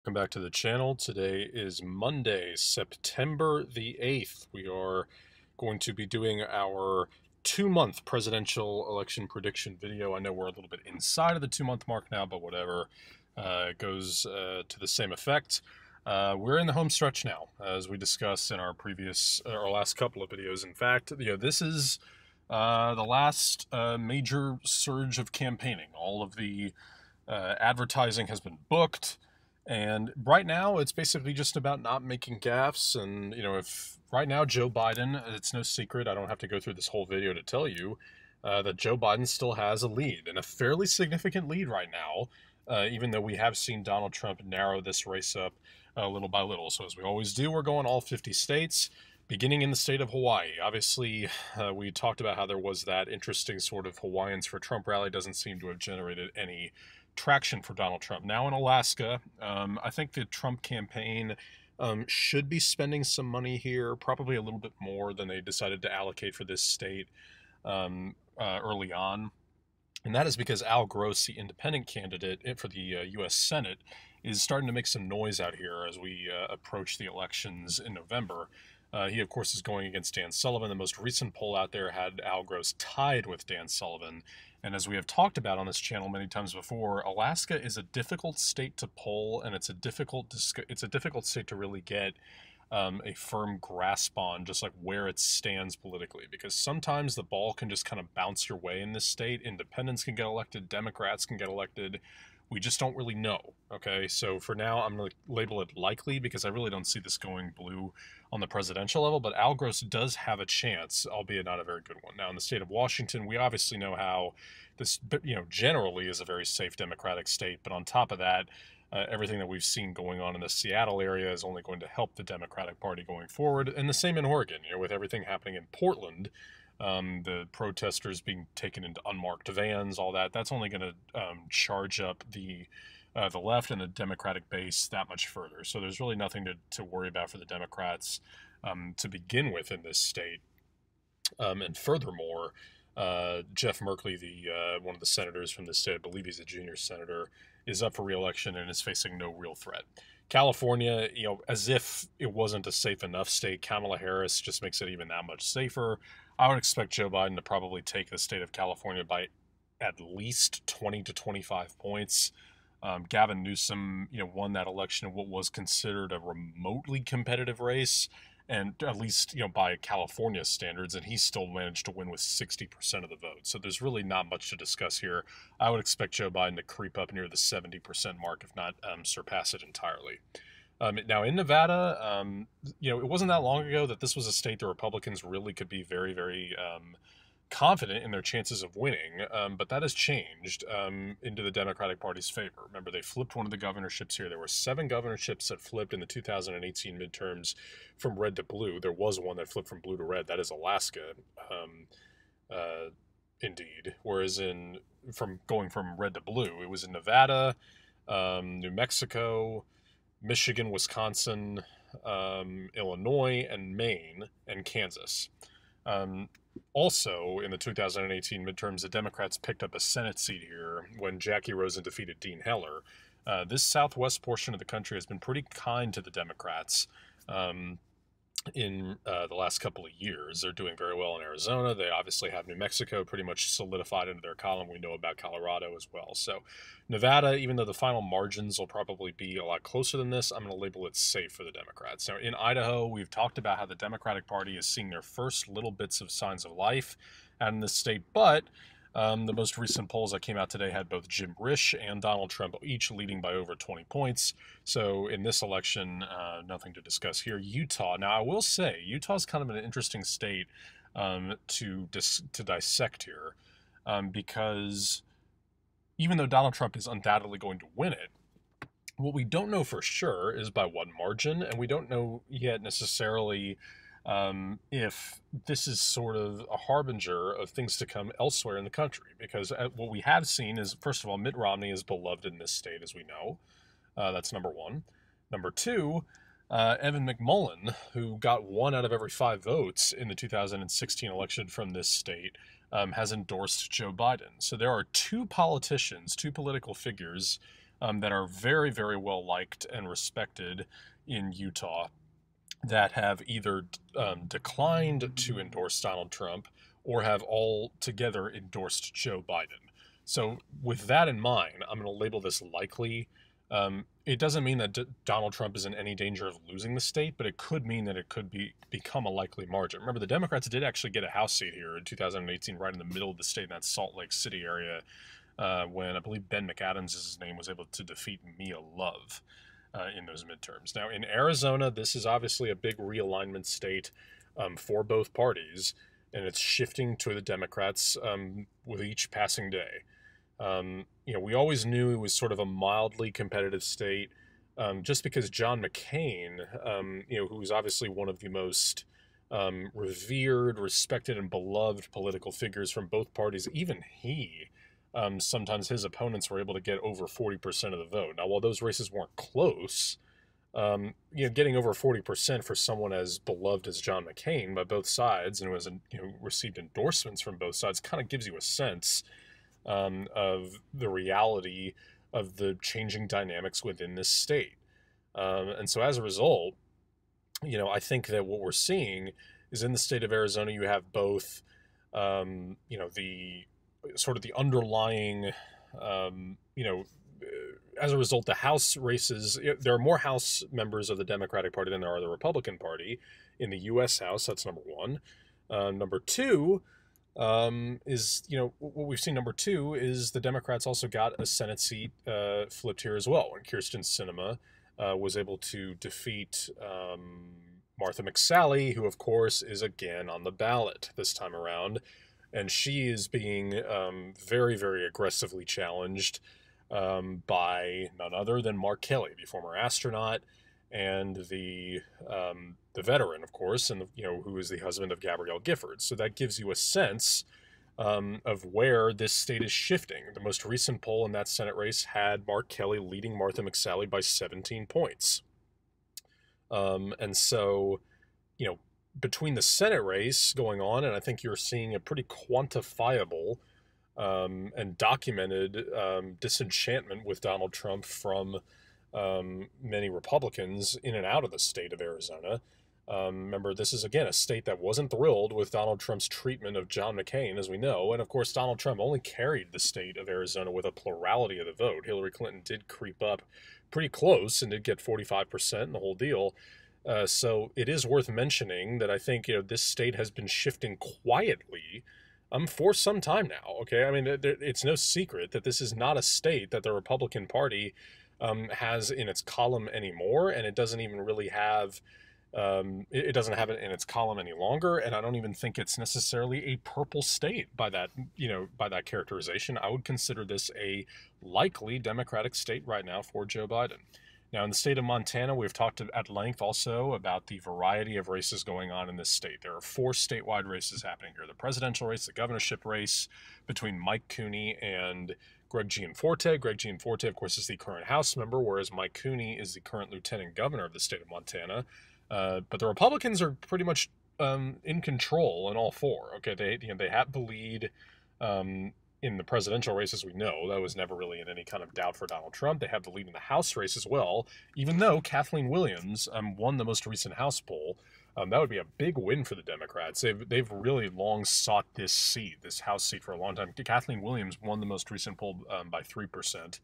Welcome back to the channel. Today is Monday, September the 8th. We are going to be doing our 2-month presidential election prediction video. I know we're a little bit inside of the 2-month mark now, but whatever, it goes to the same effect. We're in the home stretch now, as we discussed in our last couple of videos. In fact, this is the last major surge of campaigning. All of the advertising has been booked. And right now, it's basically just about not making gaffes. And, if right now Joe Biden, it's no secret, I don't have to go through this whole video to tell you that Joe Biden still has a lead, and a fairly significant lead right now, even though we have seen Donald Trump narrow this race up little by little. So, as we always do, we're going all 50 states, beginning in the state of Hawaii. Obviously, we talked about how there was that interesting sort of Hawaiians for Trump rally. Doesn't seem to have generated any traction for Donald Trump. Now in Alaska, I think the Trump campaign should be spending some money here, probably a little bit more than they decided to allocate for this state early on. And that is because Al Gross, the independent candidate for the U.S. Senate, is starting to make some noise out here as we approach the elections in November. He, of course, is going against Dan Sullivan. The most recent poll out there had Al Gross tied with Dan Sullivan. And as we have talked about on this channel many times before, Alaska is a difficult state to poll, and it's a difficult state to really get a firm grasp on, just like where it stands politically, because sometimes the ball can just kind of bounce your way in this state. Independents can get elected, Democrats can get elected. We just don't really know. Okay, so for now, I'm going to label it likely because I really don't see this going blue on the presidential level, but Al Gross does have a chance, albeit not a very good one. Now, in the state of Washington, we obviously know how this, generally is a very safe Democratic state, but on top of that, everything that we've seen going on in the Seattle area is only going to help the Democratic Party going forward, and the same in Oregon, with everything happening in Portland. The protesters being taken into unmarked vans, all that's only going to charge up the left and the Democratic base that much further. So there's really nothing to worry about for the Democrats to begin with in this state. And furthermore, Jeff Merkley, one of the senators from the state, I believe he's a junior senator, is up for re-election and is facing no real threat. California, as if it wasn't a safe enough state, Kamala Harris just makes it even that much safer. I would expect Joe Biden to probably take the state of California by at least 20 to 25 points. Gavin Newsom, won that election in what was considered a remotely competitive race, and at least, by California standards, and he still managed to win with 60% of the vote. So there's really not much to discuss here. I would expect Joe Biden to creep up near the 70% mark, if not surpass it entirely. Now in Nevada, it wasn't that long ago that this was a state the Republicans really could be very, very confident in their chances of winning, but that has changed into the Democratic Party's favor. Remember, they flipped one of the governorships here. There were 7 governorships that flipped in the 2018 midterms from red to blue. There was one that flipped from blue to red. That is Alaska, indeed. Whereas from going from red to blue, it was in Nevada, New Mexico, Michigan, Wisconsin, Illinois, and Maine, and Kansas. Also, in the 2018 midterms, the Democrats picked up a Senate seat here when Jackie Rosen defeated Dean Heller. This southwest portion of the country has been pretty kind to the Democrats in the last couple of years. They're doing very well in Arizona. They obviously have New Mexico pretty much solidified into their column. We know about Colorado as well. So Nevada, even though the final margins will probably be a lot closer than this, I'm going to label it safe for the Democrats. Now in Idaho, we've talked about how the Democratic Party is seeing their first little bits of signs of life out in this state, but the most recent polls that came out today had both Jim Risch and Donald Trump each leading by over 20 points. So in this election, nothing to discuss here. Utah. Now, I will say, Utah's kind of an interesting state to dissect here because even though Donald Trump is undoubtedly going to win it, what we don't know for sure is by what margin, and we don't know yet necessarily if this is sort of a harbinger of things to come elsewhere in the country. Because what we have seen is, first of all, Mitt Romney is beloved in this state, as we know. That's number one. Number two, Evan McMullin, who got 1 out of every 5 votes in the 2016 election from this state, has endorsed Joe Biden. So there are 2 politicians, 2 political figures that are very, very well liked and respected in Utah that have either declined to endorse Donald Trump or have altogether endorsed Joe Biden. So, with that in mind, I'm going to label this likely. It doesn't mean that Donald Trump is in any danger of losing the state, but it could mean that it could become a likely margin. Remember, the Democrats did actually get a House seat here in 2018, right in the middle of the state in that Salt Lake City area, when I believe Ben McAdams, is his name, was able to defeat Mia Love in those midterms. Now, in Arizona, this is obviously a big realignment state for both parties, and it's shifting to the Democrats with each passing day. We always knew it was sort of a mildly competitive state, just because John McCain, who was obviously one of the most revered, respected, and beloved political figures from both parties, even he, sometimes his opponents were able to get over 40% of the vote. Now, while those races weren't close, getting over 40% for someone as beloved as John McCain by both sides, and who has received endorsements from both sides, kind of gives you a sense of the reality of the changing dynamics within this state. And so as a result, I think that what we're seeing is in the state of Arizona, you have both, the sort of the underlying, as a result, the House races, there are more House members of the Democratic Party than there are the Republican Party in the U.S. House. That's number one. Number two, is, what we've seen number two is the Democrats also got a Senate seat flipped here as well, when Kyrsten Sinema was able to defeat Martha McSally, who, of course, is again on the ballot this time around. And she is being very, very aggressively challenged by none other than Mark Kelly, the former astronaut, and the veteran, of course, and who is the husband of Gabrielle Giffords. So that gives you a sense of where this state is shifting. The most recent poll in that Senate race had Mark Kelly leading Martha McSally by 17 points. And so, between the Senate race going on, and I think you're seeing a pretty quantifiable and documented disenchantment with Donald Trump from many Republicans in and out of the state of Arizona. Remember, this is, again, a state that wasn't thrilled with Donald Trump's treatment of John McCain, as we know. And, of course, Donald Trump only carried the state of Arizona with a plurality of the vote. Hillary Clinton did creep up pretty close and did get 45% and the whole deal. So it is worth mentioning that I think, this state has been shifting quietly for some time now, okay? I mean, it's no secret that this is not a state that the Republican Party has in its column anymore, and it doesn't even really have it doesn't have it in its column any longer, and I don't even think it's necessarily a purple state by that characterization. I would consider this a likely Democratic state right now for Joe Biden. Now, in the state of Montana, we've talked at length also about the variety of races going on in this state. There are 4 statewide races happening here: the presidential race, the governorship race between Mike Cooney and Greg Gianforte. Greg Gianforte, of course, is the current House member, whereas Mike Cooney is the current lieutenant governor of the state of Montana. But the Republicans are pretty much in control in all 4. Okay, they have the lead in the presidential race, as we know. That was never really in any kind of doubt for Donald Trump. They have the lead in the House race as well, even though Kathleen Williams won the most recent House poll. That would be a big win for the Democrats. They've really long sought this House seat, for a long time. Kathleen Williams won the most recent poll by 3%.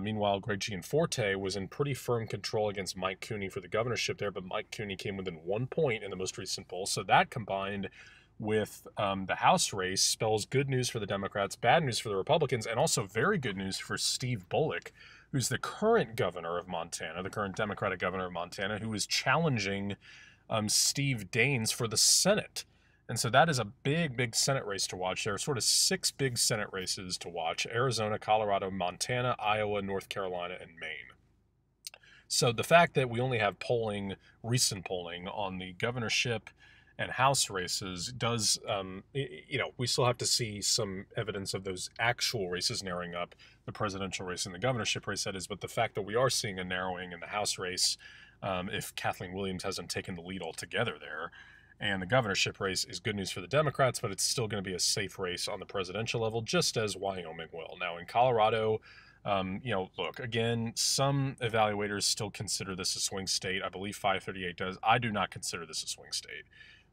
Meanwhile, Greg Gianforte was in pretty firm control against Mike Cooney for the governorship there, but Mike Cooney came within 1 point in the most recent poll. So that, combined with the House race, spells good news for the Democrats, bad news for the Republicans, and also very good news for Steve Bullock, who's the current governor of Montana, the current Democratic governor of Montana, who is challenging Steve Daines for the Senate. And so that is a big, big Senate race to watch. There are sort of 6 big Senate races to watch: Arizona, Colorado, Montana, Iowa, North Carolina, and Maine. So the fact that we only have recent polling on the governorship and House races does, we still have to see some evidence of those actual races narrowing up, the presidential race and the governorship race, that is. But the fact that we are seeing a narrowing in the House race, if Kathleen Williams hasn't taken the lead altogether there, and the governorship race, is good news for the Democrats, but it's still going to be a safe race on the presidential level, just as Wyoming will. Now, in Colorado, Look, again, some evaluators still consider this a swing state. I believe 538 does. I do not consider this a swing state.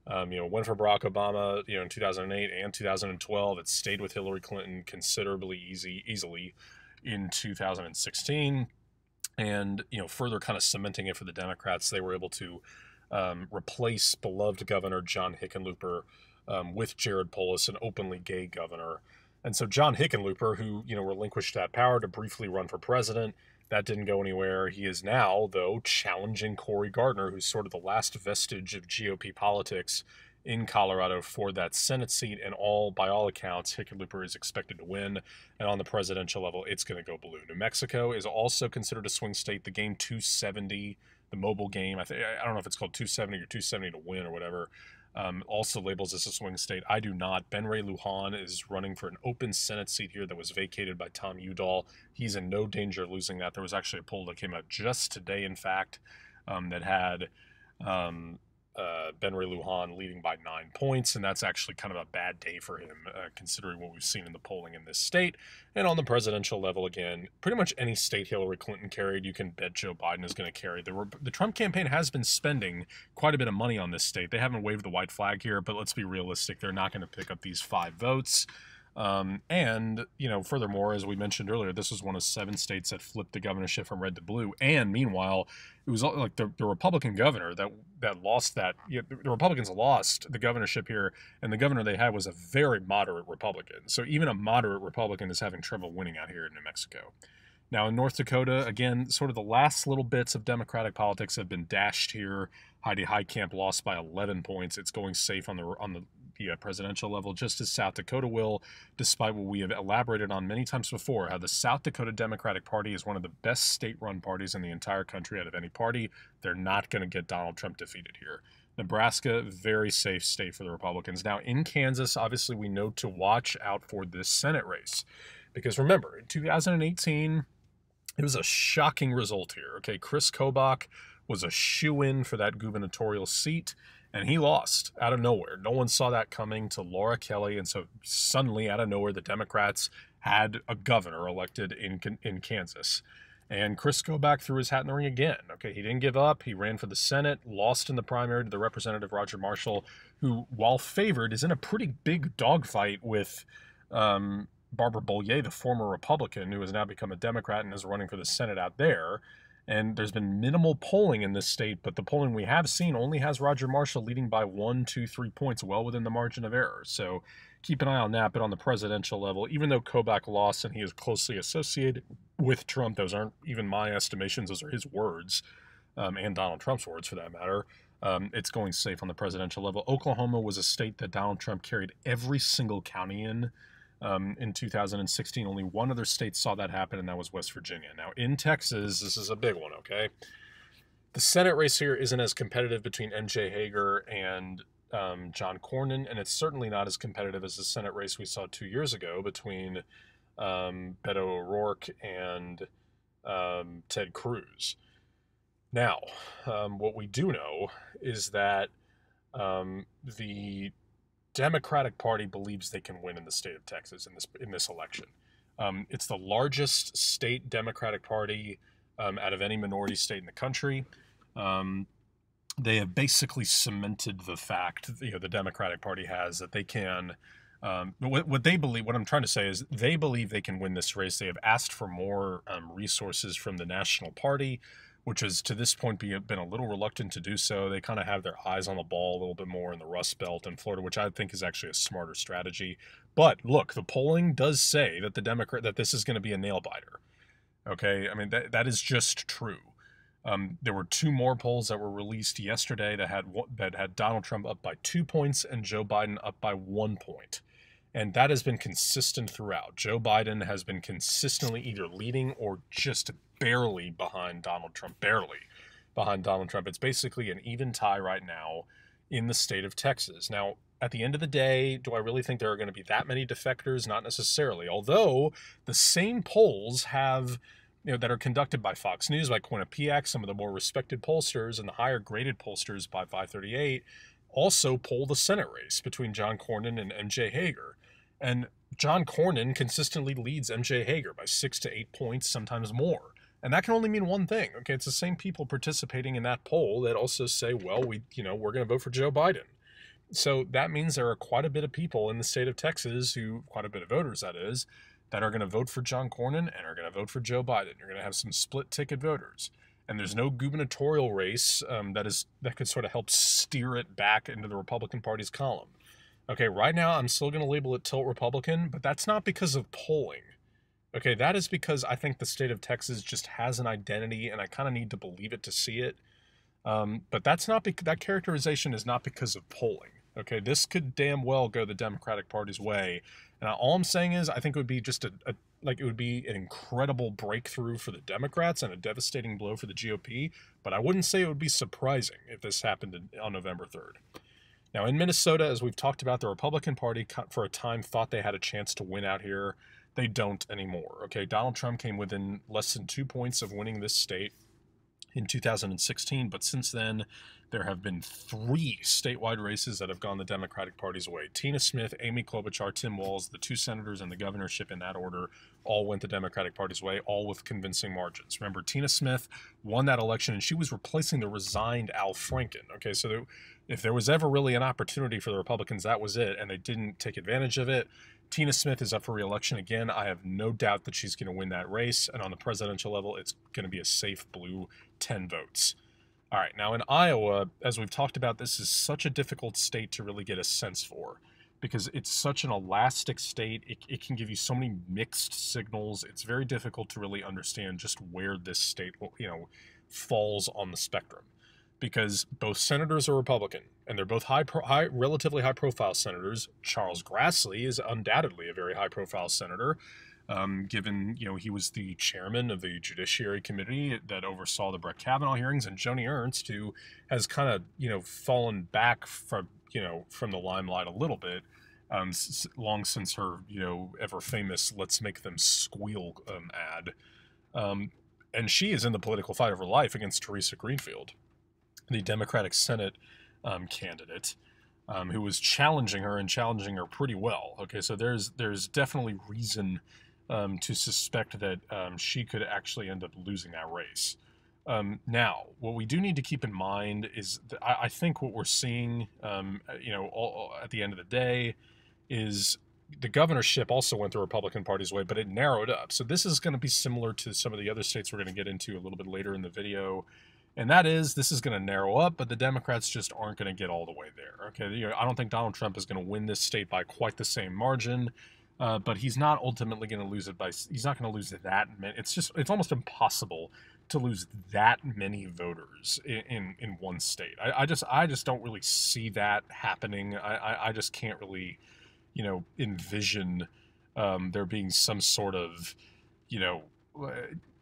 Went for Barack Obama, in 2008 and 2012. It stayed with Hillary Clinton considerably easily in 2016. And, further kind of cementing it for the Democrats, they were able to replace beloved Governor John Hickenlooper with Jared Polis, an openly gay governor. And so John Hickenlooper, who, relinquished that power to briefly run for president, that didn't go anywhere. He is now, though, challenging Cory Gardner, who's sort of the last vestige of GOP politics in Colorado for that Senate seat. And by all accounts, Hickenlooper is expected to win. And on the presidential level, it's going to go blue. New Mexico is also considered a swing state. The game 270, the mobile game, I don't know if it's called 270 or 270 to win or whatever, also labels this a swing state. I do not. Ben Ray Lujan is running for an open Senate seat here that was vacated by Tom Udall. He's in no danger of losing that. There was actually a poll that came out just today, in fact, that had Ben Ray Lujan leading by 9 points, and that's actually kind of a bad day for him, considering what we've seen in the polling in this state. And on the presidential level, again, pretty much any state Hillary Clinton carried, you can bet Joe Biden is going to carry. The Trump campaign has been spending quite a bit of money on this state. They haven't waved the white flag here, but let's be realistic. They're not going to pick up these 5 votes. Furthermore, as we mentioned earlier, this was one of 7 states that flipped the governorship from red to blue. And meanwhile, it was like the Republican governor that lost that. The Republicans lost the governorship here, and the governor they had was a very moderate Republican. So even a moderate Republican is having trouble winning out here in New Mexico. Now in North Dakota, again, sort of the last little bits of Democratic politics have been dashed here. Heidi Heitkamp lost by 11 points. It's going safe on the presidential level, just as South Dakota will, despite what we have elaborated on many times before, how the South Dakota Democratic Party is one of the best state-run parties in the entire country out of any party. They're not going to get Donald Trump defeated here. Nebraska, very safe state for the Republicans. Now in Kansas, obviously we know to watch out for this Senate race, because remember, in 2018, it was a shocking result here. Okay, Chris Kobach was a shoo-in for that gubernatorial seat, and he lost out of nowhere. No one saw that coming to Laura Kelly, and so suddenly, out of nowhere, the Democrats had a governor elected in Kansas. And Chris Kobach threw his hat in the ring again. Okay, he didn't give up. He ran for the Senate, lost in the primary to the Representative Roger Marshall, who, while favored, is in a pretty big dogfight with Barbara Bollier, the former Republican, who has now become a Democrat and is running for the Senate out there. And there's been minimal polling in this state, but the polling we have seen only has Roger Marshall leading by 1, 2, 3 points, well within the margin of error. So keep an eye on that. But on the presidential level, even though Kobach lost and he is closely associated with Trump, those aren't even my estimations, those are his words, and Donald Trump's words for that matter. It's going safe on the presidential level. Oklahoma was a state that Donald Trump carried every single county in 2016. Only one other state saw that happen, and that was West Virginia. Now, in Texas, this is a big one, okay? The Senate race here isn't as competitive between M.J. Hager and John Cornyn, and it's certainly not as competitive as the Senate race we saw 2 years ago between Beto O'Rourke and Ted Cruz. Now, what we do know is that the Democratic Party believes they can win in the state of Texas in this election. It's the largest state Democratic Party out of any minority state in the country. They have basically cemented the fact, the Democratic Party has, that they can. What they believe, what I'm trying to say is, they believe they can win this race. They have asked for more resources from the National Party, which has to this point been a little reluctant to do so. They kind of have their eyes on the ball a little bit more in the Rust Belt and Florida, which I think is actually a smarter strategy. But look, the polling does say that that this is going to be a nail biter. Okay, I mean that is just true. There were 2 more polls that were released yesterday that had Donald Trump up by 2 points and Joe Biden up by 1 point. And that has been consistent throughout. Joe Biden has been consistently either leading or just barely behind Donald Trump. It's basically an even tie right now in the state of Texas. Now, at the end of the day, do I really think there are going to be that many defectors? Not necessarily. Although the same polls have, that are conducted by Fox News, by Quinnipiac, some of the more respected pollsters and the higher graded pollsters by 538, also poll the Senate race between John Cornyn and M.J. Hager. And John Cornyn consistently leads MJ Hager by 6 to 8 points, sometimes more. And that can only mean one thing. Okay, it's the same people participating in that poll that also say, well, we're going to vote for Joe Biden. So that means there are quite a bit of people in the state of Texas quite a bit of voters that is, that are going to vote for John Cornyn and are going to vote for Joe Biden. You're going to have some split ticket voters. And there's no gubernatorial race that could sort of help steer it back into the Republican Party's column. Okay, right now I'm still going to label it tilt Republican, but that's not because of polling. Okay, that is because I think the state of Texas just has an identity, and I kind of need to believe it to see it. But that characterization is not because of polling. Okay, this could damn well go the Democratic Party's way, and all I'm saying is I think it would be just it would be an incredible breakthrough for the Democrats and a devastating blow for the GOP. But I wouldn't say it would be surprising if this happened on November 3rd. Now, in Minnesota, as we've talked about, the Republican Party for a time thought they had a chance to win out here. They don't anymore. Okay, Donald Trump came within less than 2 points of winning this state in 2016, but since then, there have been 3 statewide races that have gone the Democratic Party's way. Tina Smith, Amy Klobuchar, Tim Walz, the 2 senators and the governorship in that order, all went the Democratic Party's way, all with convincing margins. Remember, Tina Smith won that election, and she was replacing the resigned Al Franken. Okay, so if there was ever really an opportunity for the Republicans, that was it, and they didn't take advantage of it. Tina Smith is up for re-election again. I have no doubt that she's going to win that race, and on the presidential level, it's going to be a safe blue 10 votes. All right, now in Iowa, as we've talked about, this is such a difficult state to really get a sense for because it's such an elastic state. It can give you so many mixed signals. It's very difficult to really understand just where this state, falls on the spectrum because both senators are Republican and they're both relatively high-profile senators. Charles Grassley is undoubtedly a very high-profile senator. Given, he was the chairman of the Judiciary Committee that oversaw the Brett Kavanaugh hearings, and Joni Ernst, who has kind of, fallen back from the limelight a little bit, long since her, ever famous "Let's Make Them Squeal" ad. And she is in the political fight of her life against Teresa Greenfield, the Democratic Senate candidate, who was challenging her pretty well. Okay, so there's definitely reason to suspect that she could actually end up losing that race. Now, what we do need to keep in mind is that I think what we're seeing, at the end of the day, is the governorship also went the Republican Party's way, but it narrowed up. So this is going to be similar to some of the other states we're going to get into a little bit later in the video. And that is, this is going to narrow up, but the Democrats just aren't going to get all the way there. Okay, I don't think Donald Trump is going to win this state by quite the same margin. But he's not ultimately going to lose it he's not going to lose that many. It's almost impossible to lose that many voters in one state. I just don't really see that happening. I just can't really, envision there being some sort of,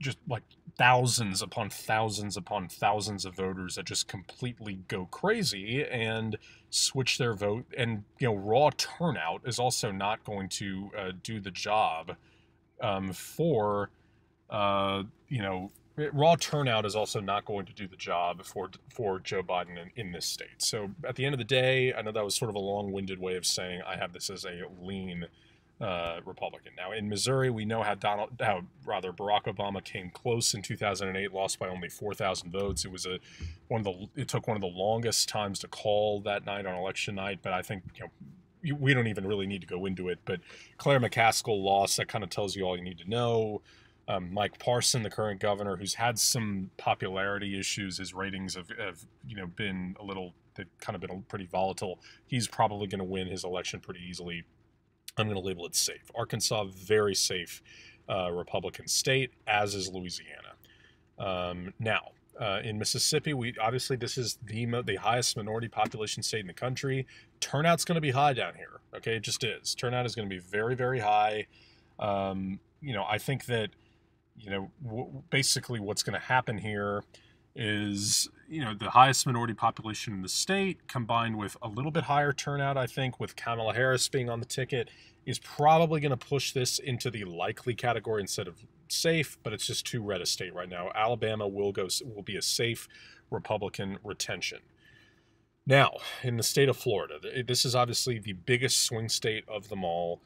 just like thousands upon thousands upon thousands of voters that just completely go crazy and switch their vote. And, raw turnout is also not going to do the job raw turnout is also not going to do the job for Joe Biden in this state. So at the end of the day, I know that was sort of a long-winded way of saying I have this as a lean Republican. Now in Missouri, we know how Barack Obama came close in 2008, lost by only 4,000 votes. It took one of the longest times to call that night on election night, but I think we don't even really need to go into it. But Claire McCaskill lost. That kind of tells you all you need to know. Mike Parson, the current governor, who's had some popularity issues, his ratings have been they've kind of been pretty volatile. He's probably going to win his election pretty easily. I'm going to label it safe. Arkansas, very safe Republican state, as is Louisiana. Now, in Mississippi, obviously this is the highest minority population state in the country. Turnout's going to be high down here. Okay, it just is. Turnout is going to be very, very high. I think that basically what's going to happen here is, the highest minority population in the state combined with a little bit higher turnout, I think, with Kamala Harris being on the ticket, is probably going to push this into the likely category instead of safe, but it's just too red a state right now. Alabama will be a safe Republican retention. Now, in the state of Florida, this is obviously the biggest swing state of them all.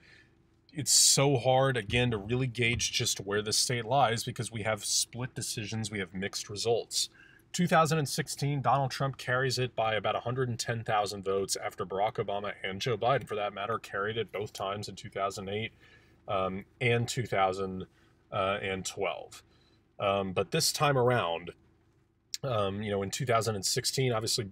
it's so hard, again, to really gauge just where the state lies because we have split decisions, we have mixed results. 2016, Donald Trump carries it by about 110,000 votes after Barack Obama and Joe Biden, for that matter, carried it both times in 2008 and 2012. But this time around, in 2016, obviously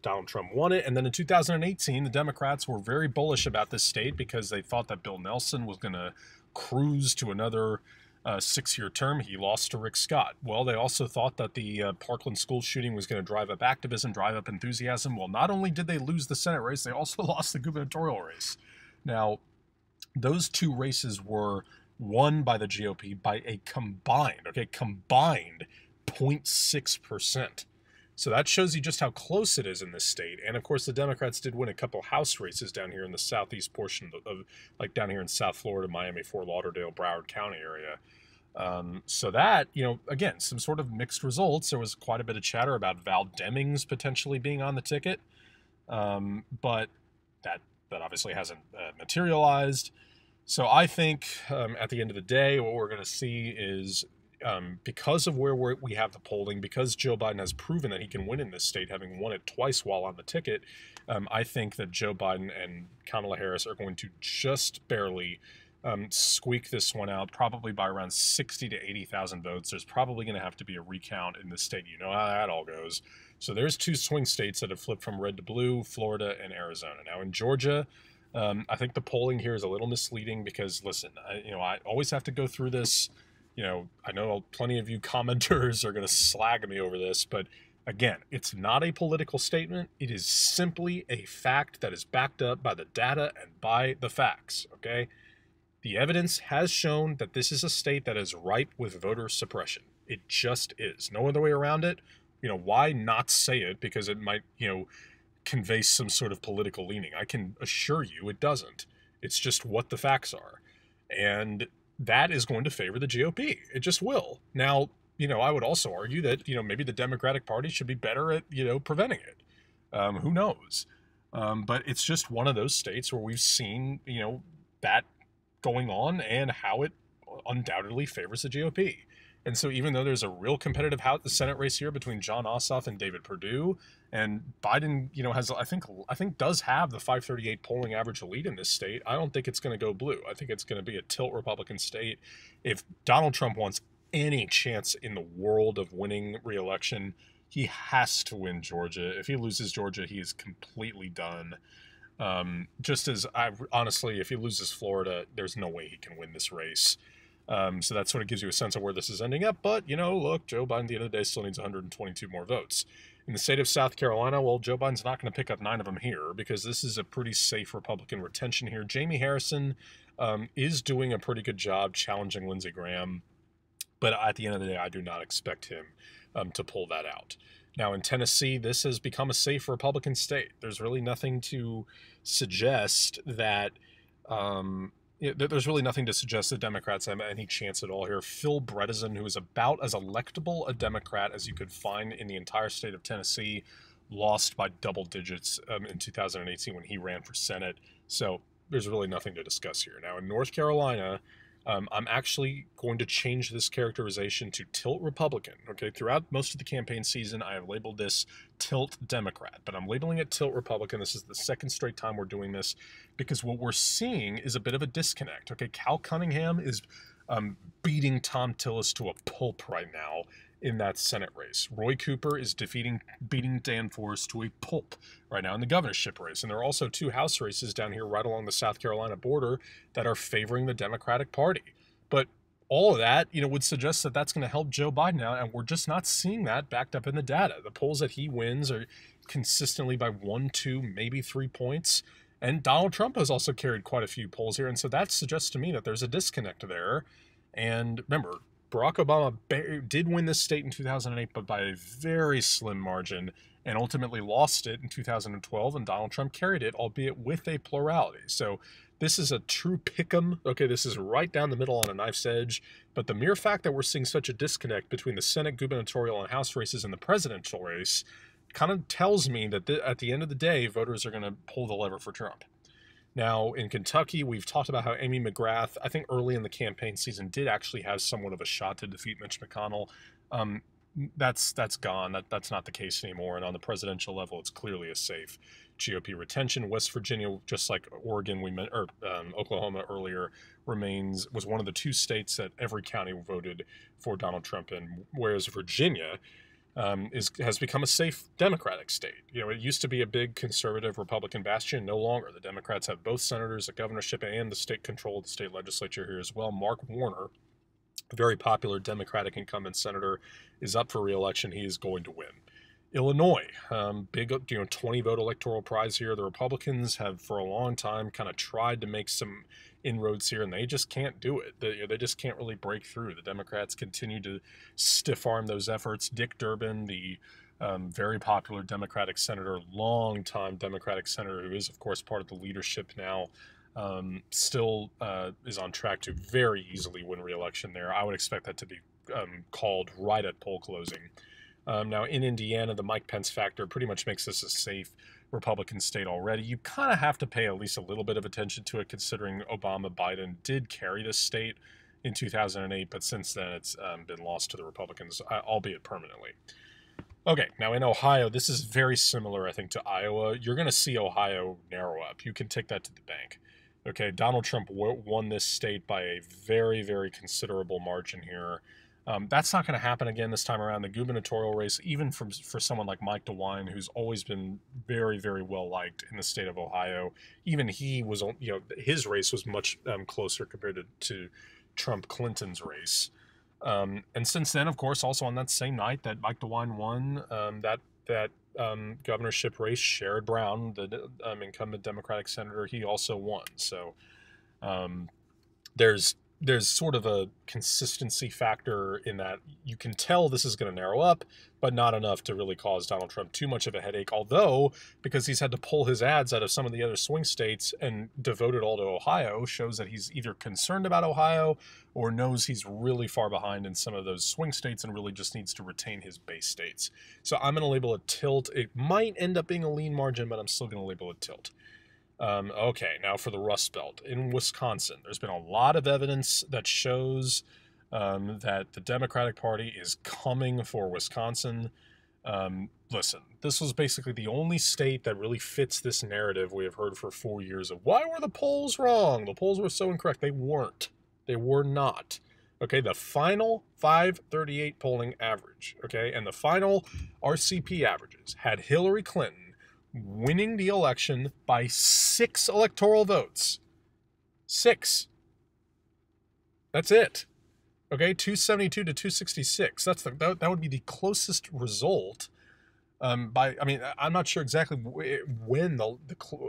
Donald Trump won it. And then in 2018, the Democrats were very bullish about this state because they thought that Bill Nelson was going to cruise to another 6-year term. He lost to Rick Scott. Well, they also thought that the Parkland school shooting was going to drive up activism, drive up enthusiasm. Well, not only did they lose the Senate race, they also lost the gubernatorial race. Now, those two races were won by the GOP by a combined 0.6%. So that shows you just how close it is in this state. And of course, the Democrats did win a couple House races down here in the southeast portion of like down here in South Florida, Miami, Fort Lauderdale, Broward County area. So that, again, some sort of mixed results. There was quite a bit of chatter about Val Demings potentially being on the ticket. But that obviously hasn't materialized. So I think at the end of the day, what we're going to see is because of where we have the polling, because Joe Biden has proven that he can win in this state, having won it twice while on the ticket, I think that Joe Biden and Kamala Harris are going to just barely squeak this one out, probably by around 60 to 80,000 votes. There's probably going to have to be a recount in this state. You know how that all goes. So there's two swing states that have flipped from red to blue, Florida and Arizona. Now in Georgia, I think the polling here is a little misleading because, listen, I always have to go through this. I know plenty of you commenters are going to slag me over this, but again, it's not a political statement. It is simply a fact that is backed up by the data and by the facts, okay? The evidence has shown that this is a state that is ripe with voter suppression. It just is. No other way around it. Why not say it? Because it might, convey some sort of political leaning. I can assure you it doesn't. It's just what the facts are. And that is going to favor the GOP. It just will. Now, I would also argue that, maybe the Democratic Party should be better at, preventing it. Who knows? But it's just one of those states where we've seen, that going on and how it undoubtedly favors the GOP. And so even though there's a real competitive Senate race here between Jon Ossoff and David Perdue, and Biden, has I think does have the 538 polling average lead in this state, I don't think it's going to go blue. I think it's going to be a tilt Republican state. If Donald Trump wants any chance in the world of winning re-election, he has to win Georgia. If he loses Georgia, he is completely done. Just as honestly, if he loses Florida, there's no way he can win this race. So that sort of gives you a sense of where this is ending up. But, look, Joe Biden at the end of the day still needs 122 more votes. In the state of South Carolina, well, Joe Biden's not going to pick up 9 of them here because this is a pretty safe Republican retention here. Jamie Harrison is doing a pretty good job challenging Lindsey Graham. But at the end of the day, I do not expect him to pull that out. Now, in Tennessee, this has become a safe Republican state. There's really nothing to suggest that there's really nothing to suggest that Democrats have any chance at all here. Phil Bredesen, who is about as electable a Democrat as you could find in the entire state of Tennessee, lost by double digits in 2018 when he ran for Senate. So there's really nothing to discuss here. Now, in North Carolina, I'm actually going to change this characterization to tilt Republican. Okay, throughout most of the campaign season, I have labeled this tilt Democrat, but I'm labeling it tilt Republican. This is the second straight time we're doing this because what we're seeing is a bit of a disconnect. Okay, Cal Cunningham is beating Thom Tillis to a pulp right now in that Senate race. Roy Cooper is beating Dan Forest to a pulp right now in the governorship race. And there are also 2 House races down here right along the South Carolina border that are favoring the Democratic Party. But all of that, would suggest that that's going to help Joe Biden out, and we're just not seeing that backed up in the data. The polls that he wins are consistently by 1, 2, maybe 3 points. And Donald Trump has also carried quite a few polls here. And so that suggests to me that there's a disconnect there. And remember, Barack Obama did win this state in 2008, but by a very slim margin, and ultimately lost it in 2012, and Donald Trump carried it, albeit with a plurality. So this is a true pick'em. Okay, this is right down the middle on a knife's edge, but the mere fact that we're seeing such a disconnect between the Senate, gubernatorial, and House races and the presidential race kind of tells me that at the end of the day, voters are going to pull the lever for Trump. Now, in Kentucky, we've talked about how Amy McGrath, I think early in the campaign season, did actually have somewhat of a shot to defeat Mitch McConnell. That's gone. That's not the case anymore. And on the presidential level, it's clearly a safe GOP retention. West Virginia, just like Oregon, Oklahoma earlier, was one of the 2 states that every county voted for Donald Trump in, whereas Virginia has become a safe Democratic state. It used to be a big conservative Republican bastion. No longer. The Democrats have both senators, a governorship, and the state control of the state legislature here as well. Mark Warner, a very popular Democratic incumbent senator, is up for re-election. He is going to win. Illinois, big 20-vote electoral prize here. The Republicans have for a long time kind of tried to make some inroads here, and they just can't do it. They just can't really break through. The Democrats continue to stiff-arm those efforts. Dick Durbin, the very popular Democratic senator, long-time Democratic senator, who is, of course, part of the leadership now, still is on track to very easily win re-election there. I would expect that to be called right at poll closing. Now, in Indiana, the Mike Pence factor pretty much makes this a safe Republican state already. You kind of have to pay at least a little bit of attention to it, considering Biden did carry this state in 2008, but since then it's been lost to the Republicans, albeit permanently. Okay, now in Ohio, this is very similar, I think, to Iowa. You're going to see Ohio narrow up. You can take that to the bank. Okay, Donald Trump won this state by a very, very considerable margin here. That's not going to happen again this time around. The gubernatorial race, even for someone like Mike DeWine, who's always been very, very well liked in the state of Ohio, even he was, his race was much closer compared to Trump Clinton's race. And since then, of course, also on that same night that Mike DeWine won that governorship race, Sherrod Brown, the incumbent Democratic senator, he also won. So there's sort of a consistency factor in that you can tell this is going to narrow up, but not enough to really cause Donald Trump too much of a headache. Although, because he's had to pull his ads out of some of the other swing states and devote it all to Ohio, shows that he's either concerned about Ohio or knows he's really far behind in some of those swing states and really just needs to retain his base states. So I'm going to label it tilt. It might end up being a lean margin, but I'm still going to label it tilt. Okay, now for the Rust Belt. In Wisconsin, there's been a lot of evidence that shows that the Democratic Party is coming for Wisconsin. Listen, this was basically the only state that really fits this narrative we have heard for 4 years of why were the polls wrong? The polls were so incorrect. They weren't. They were not. Okay, the final 538 polling average, okay, and the final RCP averages had Hillary Clinton winning the election by 6 electoral votes. 6. That's it. Okay, 272 to 266. That would be the closest result. I'm not sure exactly when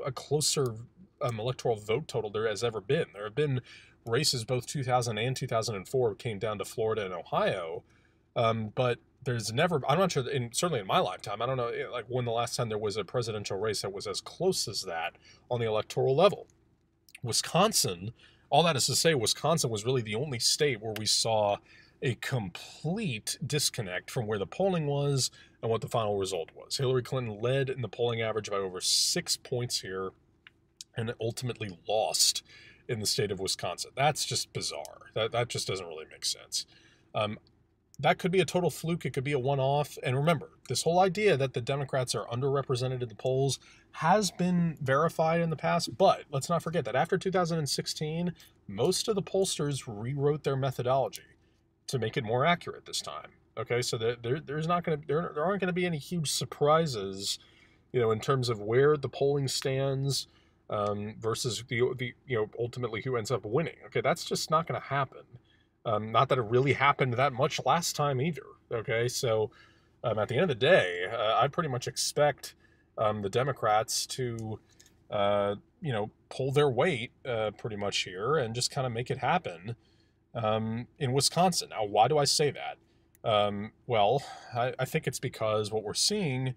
a closer electoral vote total there has ever been. There have been races both 2000 and 2004 came down to Florida and Ohio, but there's never, I'm not sure, certainly in my lifetime, I don't know like when the last time there was a presidential race that was as close as that on the electoral level. Wisconsin, all that is to say, Wisconsin was really the only state where we saw a complete disconnect from where the polling was and what the final result was. Hillary Clinton led in the polling average by over 6 points here and ultimately lost in the state of Wisconsin. That's just bizarre. That just doesn't really make sense. That could be a total fluke. It could be a one-off. And remember, this whole idea that the Democrats are underrepresented in the polls has been verified in the past. But let's not forget that after 2016, most of the pollsters rewrote their methodology to make it more accurate this time. Okay, so there aren't going to be any huge surprises, in terms of where the polling stands versus the ultimately who ends up winning. Okay, that's just not going to happen. Not that it really happened that much last time either. Okay, so at the end of the day, I pretty much expect the Democrats to, pull their weight pretty much here and just kind of make it happen in Wisconsin. Now, why do I say that? Well, I think it's because what we're seeing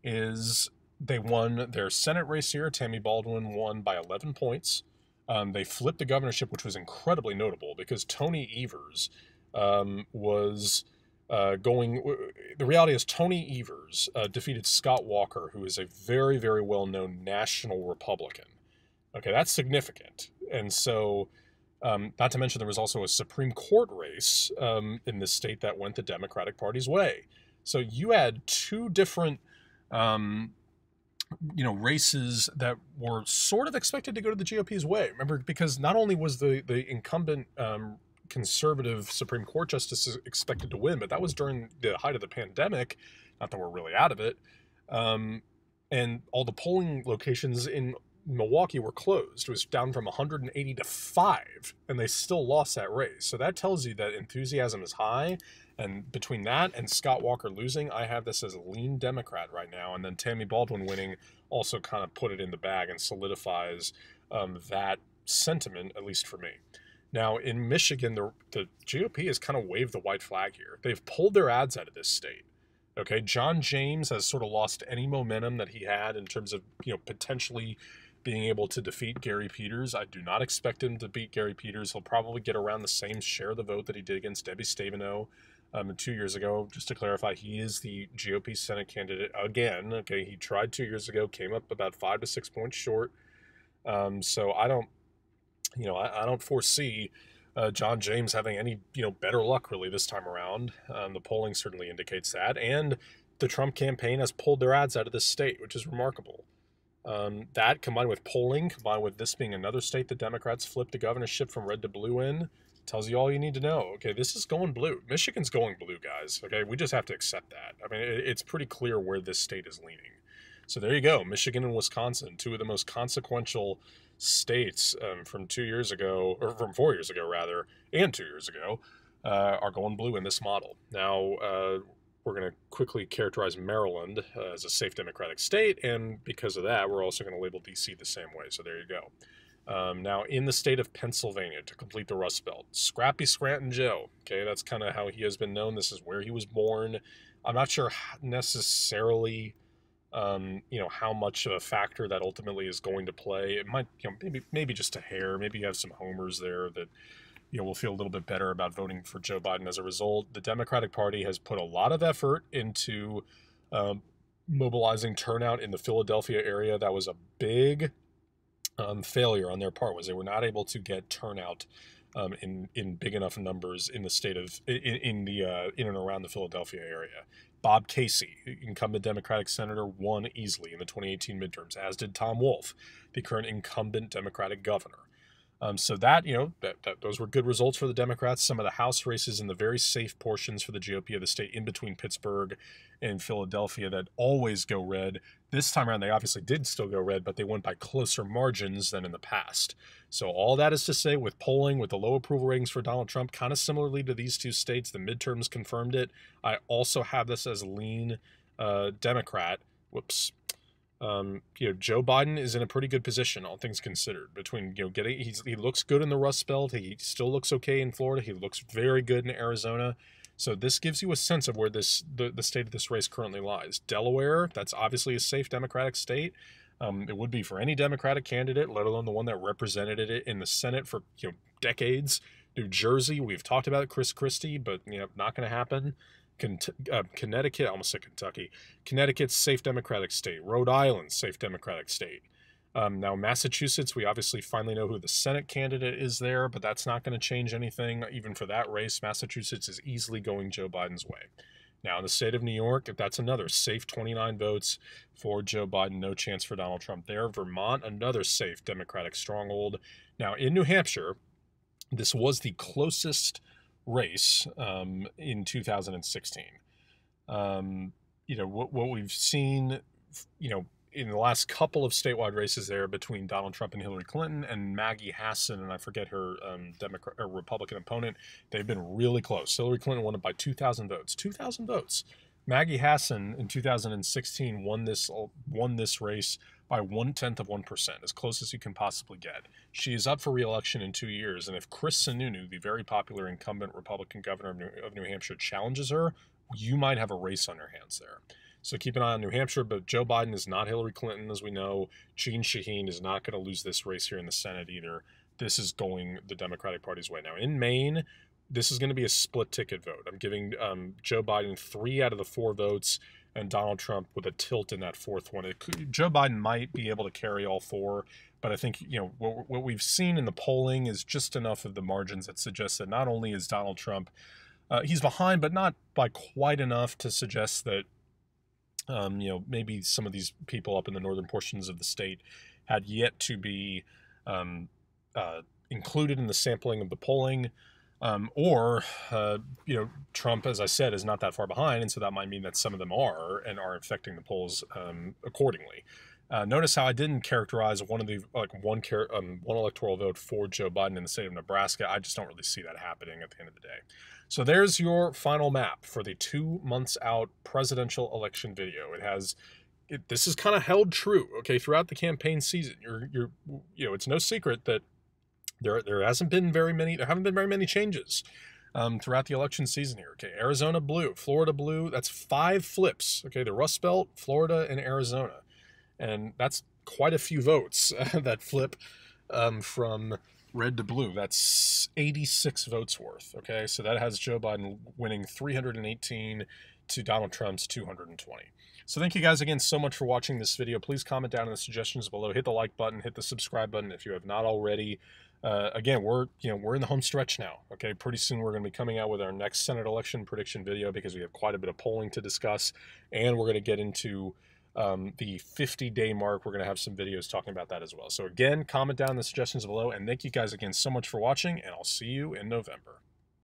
is they won their Senate race here. Tammy Baldwin won by 11 points. They flipped the governorship, which was incredibly notable because Tony Evers was going. The reality is Tony Evers defeated Scott Walker, who is a very, very well-known national Republican. Okay, that's significant. And so, not to mention, there was also a Supreme Court race in this state that went the Democratic Party's way. So you had two different, um, races that were sort of expected to go to the GOP's way. Remember, because not only was the incumbent conservative Supreme Court justice expected to win, but that was during the height of the pandemic. Not that we're really out of it. Um, and all the polling locations in Milwaukee were closed. It was down from 180 to 5, and they still lost that race. So that tells you that enthusiasm is high. And between that and Scott Walker losing, I have this as a lean Democrat right now. And then Tammy Baldwin winning also kind of put it in the bag and solidifies that sentiment, at least for me. Now, in Michigan, the GOP has kind of waved the white flag here. They've pulled their ads out of this state. Okay, John James has sort of lost any momentum that he had in terms of, potentially being able to defeat Gary Peters. I do not expect him to beat Gary Peters. He'll probably get around the same share of the vote that he did against Debbie Stabenow 2 years ago. Just to clarify, he is the GOP Senate candidate again. Okay, he tried 2 years ago, came up about 5 to 6 points short. So I don't, I don't foresee John James having any, better luck really this time around. The polling certainly indicates that, and the Trump campaign has pulled their ads out of this state, which is remarkable. That combined with polling, combined with this being another state the Democrats flipped the governorship from red to blue in, tells you all you need to know. Okay, this is going blue. Michigan's going blue, guys. Okay, we just have to accept that. I mean, it's pretty clear where this state is leaning. So there you go. Michigan and Wisconsin, two of the most consequential states from 2 years ago, or from 4 years ago, rather, and 2 years ago, are going blue in this model. Now, we're going to quickly characterize Maryland as a safe Democratic state, and because of that, we're also going to label D.C. the same way. So there you go. Now, in the state of Pennsylvania, to complete the Rust Belt, Scrappy Scranton Joe. Okay, that's kind of how he has been known. This is where he was born. I'm not sure necessarily, how much of a factor that ultimately is going to play. It might, maybe just a hair. Maybe you have some homers there that, will feel a little bit better about voting for Joe Biden as a result. The Democratic Party has put a lot of effort into mobilizing turnout in the Philadelphia area. That was a big failure on their part, was they were not able to get turnout in big enough numbers in the state of in and around the Philadelphia area. Bob Casey, incumbent Democratic senator, won easily in the 2018 midterms, as did Tom Wolf, the current incumbent Democratic governor. So that, those were good results for the Democrats. Some of the House races in the very safe portions for the GOP of the state in between Pittsburgh and Philadelphia that always go red. This time around, they obviously did still go red, but they went by closer margins than in the past. So all that is to say, with polling, with the low approval ratings for Donald Trump, kind of similarly to these two states, the midterms confirmed it. I also have this as lean Democrat. Whoops. Joe Biden is in a pretty good position, all things considered. Between he looks good in the Rust Belt. He still looks okay in Florida. He looks very good in Arizona. So this gives you a sense of where the state of this race currently lies. Delaware, that's obviously a safe Democratic state. It would be for any Democratic candidate, let alone the one that represented it in the Senate for decades. New Jersey, we've talked about Chris Christie, but not going to happen. Connecticut, I almost said Kentucky. Connecticut's safe Democratic state. Rhode Island, safe Democratic state. Now, Massachusetts, we obviously finally know who the Senate candidate is there, but that's not going to change anything. Even for that race, Massachusetts is easily going Joe Biden's way. Now, in the state of New York, that's another safe 29 votes for Joe Biden. No chance for Donald Trump there. Vermont, another safe Democratic stronghold. Now, in New Hampshire, this was the closest race in 2016. What we've seen, in the last couple of statewide races there between Donald Trump and Hillary Clinton and Maggie Hassan, and I forget her Democrat or Republican opponent, they've been really close. Hillary Clinton won it by 2,000 votes. 2,000 votes. Maggie Hassan in 2016 won this race by 0.1%, as close as you can possibly get. She is up for re-election in 2 years, and if Chris Sununu, the very popular incumbent Republican governor of New Hampshire, challenges her, you might have a race on your hands there. So keep an eye on New Hampshire, but Joe Biden is not Hillary Clinton, as we know. Jeanne Shaheen is not going to lose this race here in the Senate either. This is going the Democratic Party's way. Now, in Maine, this is going to be a split ticket vote. I'm giving Joe Biden 3 out of the 4 votes. and Donald Trump with a tilt in that fourth one. Joe Biden might be able to carry all four, but I think, you know, what we've seen in the polling is just enough of the margins that suggest that not only is Donald Trump, he's behind, but not by quite enough to suggest that, you know, maybe some of these people up in the northern portions of the state had yet to be included in the sampling of the polling. Or, you know, Trump, as I said, is not that far behind, and so that might mean that some of them are, and are affecting the polls accordingly. Notice how I didn't characterize one of the one electoral vote for Joe Biden in the state of Nebraska. I just don't really see that happening at the end of the day. So there's your final map for the 2 months out presidential election video. This is kind of held true, okay, throughout the campaign season. You know, it's no secret that there haven't been very many changes throughout the election season here. Okay, Arizona blue, Florida blue. That's 5 flips. Okay, the Rust Belt, Florida, and Arizona, and that's quite a few votes that flip from red to blue. That's 86 votes worth. Okay, so that has Joe Biden winning 318 to Donald Trump's 220. So thank you guys again so much for watching this video. Please comment down in the suggestions below. Hit the like button, hit the subscribe button if you have not already. Again, we're in the home stretch now. Okay, pretty soon we're going to be coming out with our next Senate election prediction video because we have quite a bit of polling to discuss, and we're going to get into the 50-day mark. We're going to have some videos talking about that as well. So again, comment down in the suggestions below, and thank you guys again so much for watching, and I'll see you in November.